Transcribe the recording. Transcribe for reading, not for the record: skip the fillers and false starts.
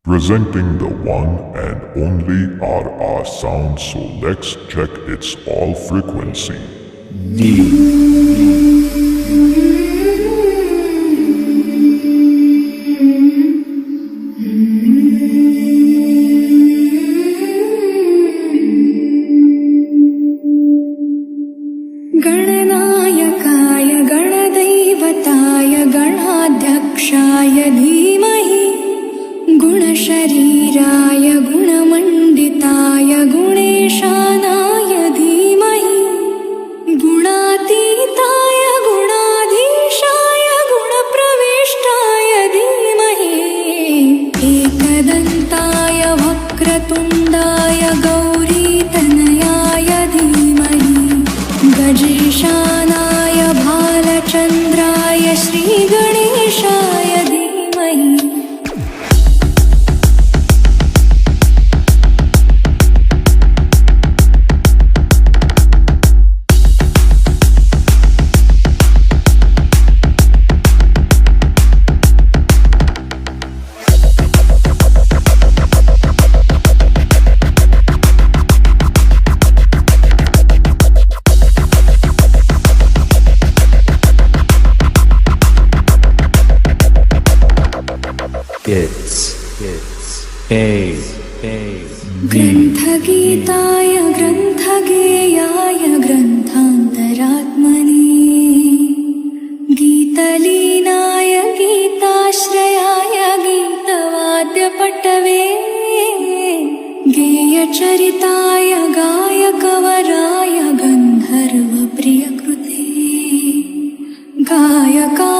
Presenting the one and only RR sound, so let's check its all frequency. गणनायकाय गणदैवताय गणाध्यक्षाय धीमहि गुणशरीराय गुणमण्डिताय गुणेशानाय धीमहि गुणातीताय गुणाधीशाय गुणप्रविष्टाय धीमहि एकदन्ताय वक्रतुण्डाय गौरीतनयाय धीमहि गजेशानाय भालचन्द्राय श्रीगणेशाय धीमहि It's A ग्रन्थगीताय ग्रन्थगेयाय ग्रन्थान्तरात्मने गीतलीनाय गीताश्रयाय गीतवाद्यपटवे गेयचरिताय गायकवराय गन्धर्वप्रियकृते गायका